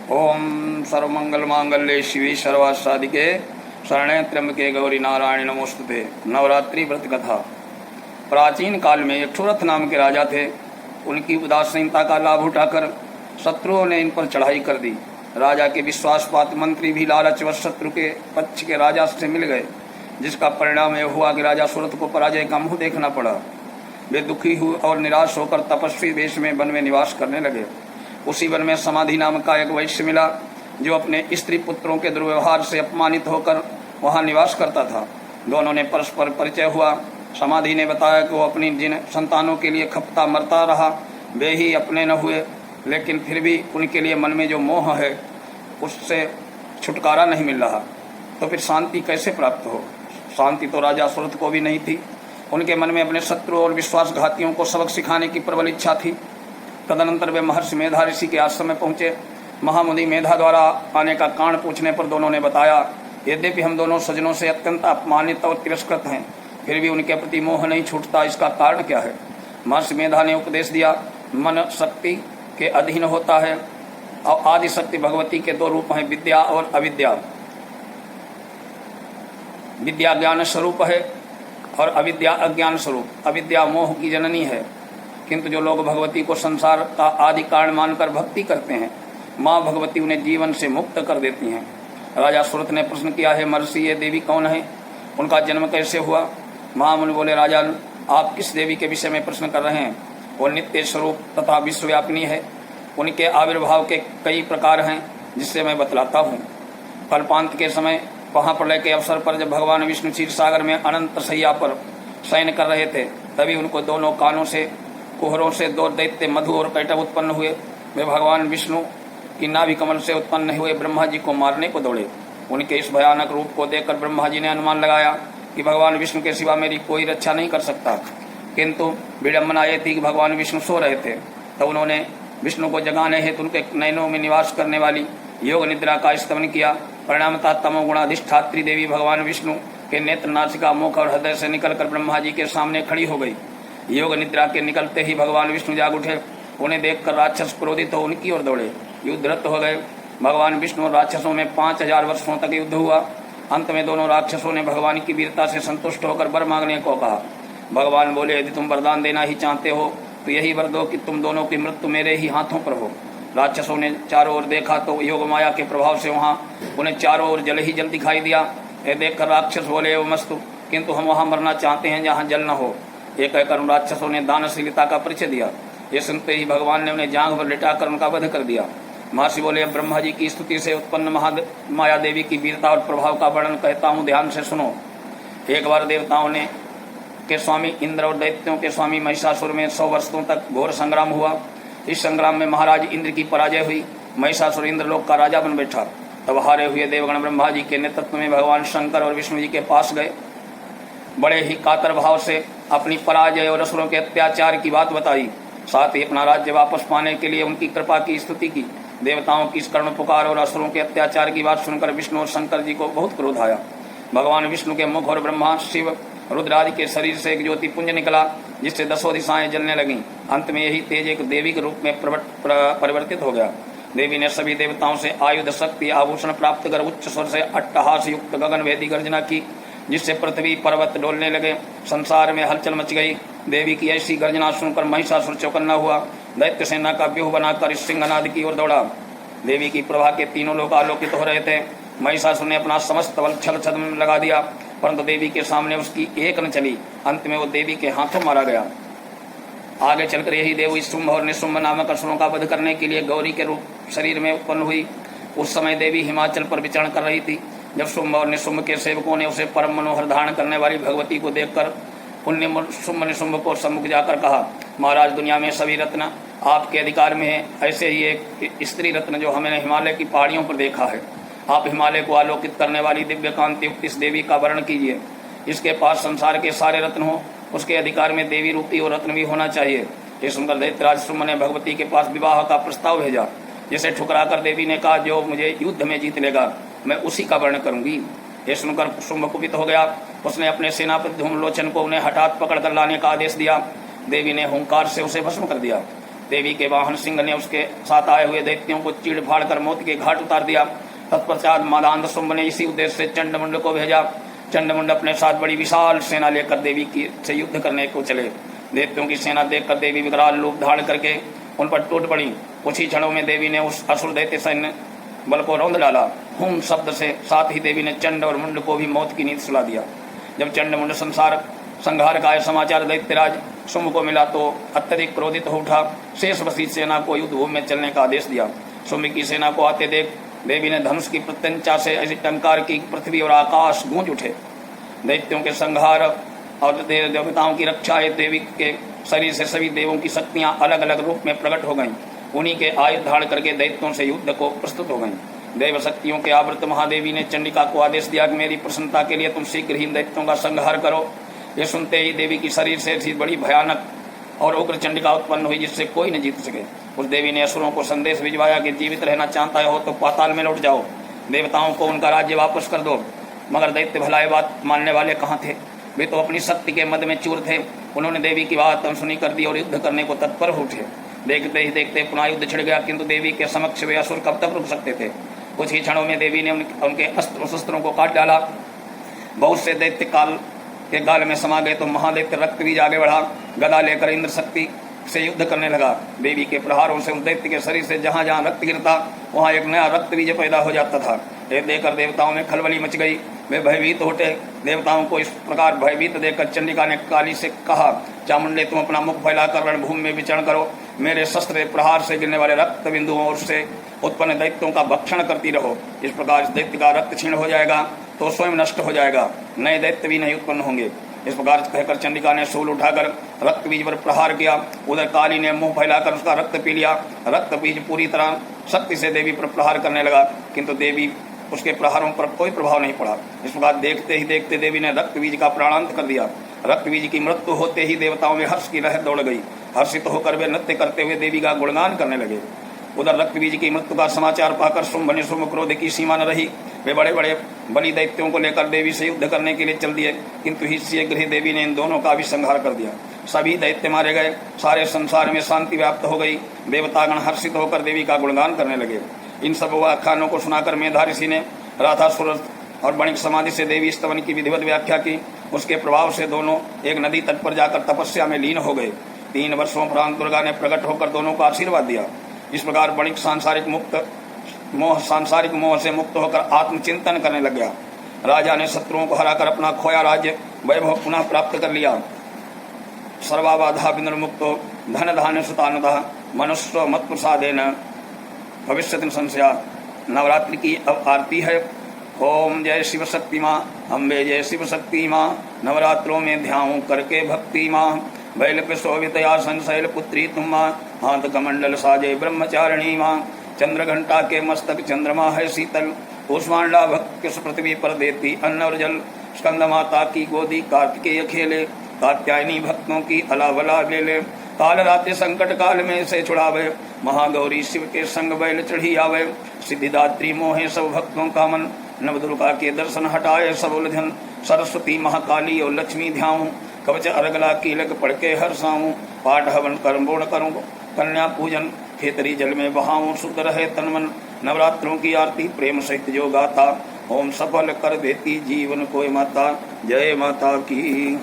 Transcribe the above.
ओम सर्वमंगल मांगल्ये शिवे सर्वासादिके शरणे त्र्यंबके गौरी नारायण नमोस्तुते। नवरात्रि व्रत कथा। प्राचीन काल में एक ठुरथ नाम के राजा थे। उनकी उदासीनता का लाभ उठाकर शत्रुओं ने इन पर चढ़ाई कर दी। राजा के विश्वासपात मंत्री भी लालचवश शत्रु के पक्ष के राजा से मिल गए, जिसका परिणाम यह हुआ कि राजा सूरत को पराजय का मुंह देखना पड़ा। वे दुखी हुए और निराश होकर तपस्वी वेश में वन में निवास करने लगे। उसी वन में समाधि नाम का एक वैश्य मिला, जो अपने स्त्री पुत्रों के दुर्व्यवहार से अपमानित होकर वहां निवास करता था। दोनों ने परस्पर परिचय हुआ। समाधि ने बताया कि वो अपनी जिन संतानों के लिए खपता मरता रहा, वे ही अपने न हुए, लेकिन फिर भी उनके लिए मन में जो मोह है उससे छुटकारा नहीं मिल रहा। तो फिर शांति कैसे प्राप्त हो? शांति तो राजा सूरत को भी नहीं थी। उनके मन में अपने शत्रु और विश्वासघातियों को सबक सिखाने की प्रबल इच्छा थी। तदनंतर वे महर्षि मेधा ऋषि के आश्रम में पहुंचे। महामुनि मेधा द्वारा आने का कारण पूछने पर दोनों ने बताया, यद्यपि हम दोनों सज्जनों से अत्यंत अपमानित और तिरस्कृत हैं, फिर भी उनके प्रति मोह नहीं छूटता। इसका कारण क्या है? महर्षि मेधा ने उपदेश दिया, मन शक्ति के अधीन होता है और आदि शक्ति भगवती के दो रूप हैं, विद्या और अविद्या। विद्या ज्ञान स्वरूप है और अविद्या अज्ञान स्वरूप। अविद्या मोह की जननी है, किंतु जो लोग भगवती को संसार का आदि कारण मानकर भक्ति करते हैं, माँ भगवती उन्हें जीवन से मुक्त कर देती हैं। राजा सूरत ने प्रश्न किया, है महर्षि, ये देवी कौन है? उनका जन्म कैसे हुआ? महामुनि बोले, राजन, आप किस देवी के विषय में प्रश्न कर रहे हैं? वो नित्य स्वरूप तथा विश्वव्यापिनी है। उनके आविर्भाव के कई प्रकार हैं, जिससे मैं बतलाता हूँ। कल्पांत के समय वहाँ प्रलय के अवसर पर जब भगवान विष्णु क्षीर सागर में अनंत शैया पर शयन कर रहे थे, तभी उनको दोनों कानों से कुहरों से दो दैत्य मधु और कैटभ उत्पन्न हुए। वे भगवान विष्णु की नाभि कमल से उत्पन्न हुए ब्रह्मा जी को मारने को दौड़े। उनके इस भयानक रूप को देखकर ब्रह्मा जी ने अनुमान लगाया कि भगवान विष्णु के सिवा मेरी कोई रक्षा नहीं कर सकता। किंतु विडम्बना ये थी कि भगवान विष्णु सो रहे थे। तब उन्होंने विष्णु को जगाने हेतु उनके नयनों में निवास करने वाली योग निद्रा का स्तमन किया। परिणामतः तमोगुणाधिष्ठात्री देवी भगवान विष्णु के नेत्र, नासिका, मुख और हृदय से निकलकर ब्रह्मा जी के सामने खड़ी हो गई। योग निद्रा के निकलते ही भगवान विष्णु जाग उठे। उन्हें देखकर राक्षस क्रोधित हो उनकी ओर दौड़े, युद्धरत हो गए। भगवान विष्णु और राक्षसों में 5000 वर्षों तक युद्ध हुआ। अंत में दोनों राक्षसों ने भगवान की वीरता से संतुष्ट होकर वर मांगने को कहा। भगवान बोले, यदि तुम वरदान देना ही चाहते हो तो यही वर दो कि तुम दोनों की मृत्यु मेरे ही हाथों पर हो। राक्षसों ने चारों ओर देखा तो योग माया के प्रभाव से वहां उन्हें चारों ओर जल ही जल दिखाई दिया। यह देखकर राक्षस बोले, वो मस्तु, किंतु हम वहां मरना चाहते हैं जहां जल न हो। एक कहकर उन राक्षसों ने दानशीलता का परिचय दिया। ये सुनते ही भगवान ने उन्हें जांघ पर लिटाकर उनका वध कर दिया। महर्षि बोले, ब्रह्मा जी की स्तुति से उत्पन्न माया देवी की वीरता और प्रभाव का वर्णन कहता हूँ, ध्यान से सुनो। एक बार देवताओं ने के स्वामी इंद्र और दैत्यों के स्वामी महिषासुर में 100 वर्षों तक घोर संग्राम हुआ। इस संग्राम में महाराज इंद्र की पराजय हुई। महिषासुर इंद्रलोक का राजा बन बैठा। तब हारे हुए देवगण ब्रह्मा जी के नेतृत्व में भगवान शंकर और विष्णु जी के पास गए। बड़े ही कातर भाव से अपनी पराजय और असुरों के अत्याचार की बात बताई। साथ ही अपना राज्य वापस पाने के लिए उनकी कृपा की स्तुति की। देवताओं की इस करुण पुकार और असुरों के अत्याचार की बात सुनकर विष्णु और शंकर जी को बहुत क्रोध आया। भगवान विष्णु के मुख और ब्रह्मा, शिव, रुद्र आदि के शरीर से एक ज्योति पुंज निकला, जिससे 10 दिशाएं जलने लगीं। अंत में यही तेज एक देवी के रूप में परिवर्तित हो गया। देवी ने सभी देवताओं से आयुध, शक्ति, आभूषण प्राप्त कर उच्च स्वर से अट्टहास युक्त गगनभेदी गर्जना की, जिससे पृथ्वी पर्वत डोलने लगे। संसार में हलचल मच गई। देवी की ऐसी गर्जना सुनकर महिषासुर चौकन्ना हुआ। दैत्य सेना का व्यूह बनाकर इस सिंहनाद की ओर दौड़ा। देवी की प्रभा के तीनों लोग आलोकित हो रहे थे। महिषासुर ने अपना समस्त बल छल छद्म में लगा दिया, परंतु देवी के सामने उसकी एक न चली। अंत में वो देवी के हाथों मारा गया। आगे चलकर यही देवी शुंभ और निशुंभ नामक असुरों का वध करने के लिए गौरी के रूप शरीर में उत्पन्न हुई। उस समय देवी हिमाचल पर विचरण कर रही थी। जब शुंभ और निशुंभ के सेवकों ने उसे परम मनोहर धारण करने वाली भगवती को देखकर उनने शुंभ निशुंभ को सम्मुख जाकर कहा, महाराज, दुनिया में सभी रत्न आपके अधिकार में है। ऐसे ही एक स्त्री रत्न जो हमने हिमालय की पहाड़ियों पर देखा है। आप हिमालय को आलोकित करने वाली दिव्य कांति युक्त इस देवी का वर्णन कीजिए। इसके पास संसार के सारे रत्न हो, उसके अधिकार में देवी रूपी और रत्न भी होना चाहिए। ये सुनकर दैत्यराज शुंभ ने भगवती के पास विवाह का प्रस्ताव भेजा, जिसे ठुकराकर देवी ने कहा, जो मुझे युद्ध में जीत लेगा मैं उसी का वर्णन करूंगी। ये सुनकर शुंभ कुपित हो गया। उसने अपने सेनापति धूम्रलोचन को उन्हें हठात पकड़ कर लाने का आदेश दिया। देवी ने हुंकार से उसे भस्म कर दिया। देवी के वाहन सिंह ने उसके साथ आए हुए दैत्यों को चीड़ फाड़ कर मौत के घाट उतार दिया। तत्पश्चात मदान्ध शुंभ ने इसी उद्देश्य से चंडमुंड को भेजा। चंडमुंड अपने साथ बड़ी विशाल सेना लेकर देवी की से युद्ध करने को चले। दैत्यों की सेना देखकर देवी विकराल रूप धारण करके उन पर टूट पड़ी। कुछ ही क्षणों में देवी ने उस असुर दैत्य सैन्य बल को रौंद डाला। हुम शब्द से साथ ही देवी ने चंड और मुंड को भी मौत की नींद सुला दिया। जब चंड मुंड संहार का समाचार दैत्यराज शुंभ को मिला तो अत्यधिक क्रोधित हो उठा। शेष बसी सेना को युद्ध भूमि में चलने का आदेश दिया। शुंभ की सेना को आते देख देवी ने धनुष की प्रत्यंचा से ऐसी टंकार की पृथ्वी और आकाश गूंज उठे। दैत्यों के संहार और देवताओं की रक्षा हेतु देवी के शरीर से सभी देवों की शक्तियां अलग अलग रूप में प्रकट हो गईं। उन्हीं के आयुध धारण करके दैत्यों से युद्ध को प्रस्तुत हो गईं। देव शक्तियों के आवृत महादेवी ने चंडिका को आदेश दिया कि मेरी प्रसन्नता के लिए तुम शीघ्र ही दैत्यों का संहार करो। ये सुनते ही देवी की शरीर से ऐसी बड़ी भयानक और उग्र चंडिका उत्पन्न हुई जिससे कोई न जीत सके। उस देवी ने असुरों को संदेश भिजवाया कि जीवित रहना चाहता हो तो पाताल में लौट जाओ, देवताओं को उनका राज्य वापस कर दो। मगर दैत्य भलाई बात मानने वाले कहाँ थे? वे तो अपनी शक्ति के मद में चूर थे। उन्होंने देवी की बात अनसुनी कर दी और युद्ध करने को तत्पर हो उठे। देखते ही देखते पुनः युद्ध छिड़ गया, किंतु देवी के समक्ष वे असुर कब तक रुक सकते थे? कुछ ही क्षणों में देवी ने उनके अस्त्र शस्त्रों को काट डाला। बहुत से दैत्य काल के गाल में समा गए तो महादैत्य रक्त बीज आगे बढ़ा। गदा लेकर इंद्र शक्ति से युद्ध करने लगा। देवी के प्रहारों से उस दैत्य के शरीर से जहां जहां रक्त गिरता वहां एक नया रक्त बीज पैदा हो जाता था। ये देखकर देवताओं में खलबली मच गई। वे भयभीत उठे। देवताओं को इस प्रकार भयभीत देखकर चंडिका ने काली से कहा, चामुंडे तुम अपना मुख फैलाकर रणभूमि में विचरण करो। मेरे शस्त्र प्रहार से गिरने वाले रक्त बिंदुओं और से उत्पन्न दैत्यों का भक्षण करती रहो। इस प्रकार इस दैत्य का रक्त क्षीण हो जाएगा तो स्वयं नष्ट हो जाएगा, नए दैत्य भी नहीं उत्पन्न होंगे। इस प्रकार कहकर चंडिका ने शूल उठाकर रक्त बीज पर प्रहार किया। उधर काली ने मुंह फैलाकर उसका रक्त पी लिया। रक्त बीज पूरी तरह शक्ति से देवी पर प्रहार करने लगा, किंतु देवी उसके प्रहारों पर कोई प्रभाव नहीं पड़ा। इस प्रकार देखते ही देखते देवी ने रक्त बीज का प्राणांत कर दिया। रक्त बीज की मृत्यु होते ही देवताओं में हर्ष की लहर दौड़ गई। हर्षित होकर वे नृत्य करते हुए देवी का गुणगान करने लगे। उधर रक्त बीज की मृत्यु का समाचार पाकर शुंभ निशुंभ क्रोध की सीमा न रही। वे बड़े बड़े बलि दैत्यों को लेकर देवी से युद्ध करने के लिए चल दिए, किंतु ही शीघ्र ही देवी ने इन दोनों का भी संहार कर दिया। सभी दैत्य मारे गए। सारे संसार में शांति व्याप्त हो गई। देवतागण हर्षित होकर देवी का गुणगान करने लगे। इन सब व्याख्यानों को सुनाकर मेधा ऋषि ने राधासुर और बणिक समाधि से देवी स्तवन की विधिवत व्याख्या की। उसके प्रभाव से दोनों एक नदी तट पर जाकर तपस्या में लीन हो गए। 3 वर्षों उपरांत दुर्गा ने प्रकट होकर दोनों को आशीर्वाद दिया। इस प्रकार बणिक सांसारिक मोह से मुक्त होकर आत्मचिंतन करने लग गया। राजा ने शत्रुओं को हराकर अपना खोया राज्य वैभव पुनः प्राप्त कर लिया। सर्वाबाधा विनिर्मुक्तो धन धान्य सुतानुतः मनुष्य मत प्रसादेन भविष्यति संशया। नवरात्रि की आरती है। ओम जय शिव शक्ति माँ, अम्बे जय शिव शक्ति माँ। नवरात्रों में ध्यान करके भक्ति माँ, बैल पे शोभितया संशैल पुत्री तुम माँ। हाथ कमंडल साजे ब्रह्मचारिणी माँ, चंद्र घंटा के मस्तक चंद्रमा है शीतल। कूष्मांडा भक्त पृथ्वी पर देती अन्न और जल। स्कंद माता की गोदी कार्तिकेय खेले, कात्यायनी भक्तों की अलावला ले ले। काल रात्रि संकट काल में से छुड़ावे, महागौरी शिव के संग बैल चढ़ी आवे। सिद्धिदात्री मोहे सब भक्तों का मन, नवदुर्गा के दर्शन हटाए सब उलझन। सरस्वती महाकाली और लक्ष्मी ध्याऊं, कवच अर्गला कीलक पढ़ के हर साऊं। पाठ हवन कर्म पूर्ण करूं, कन्या पूजन खेतरी जल में बहाऊं। शुद्ध रहे तन मन, नवरात्रों की आरती प्रेम सहित जो गाथा। ओम सफल कर देती जीवन कोई माता, जय माता की।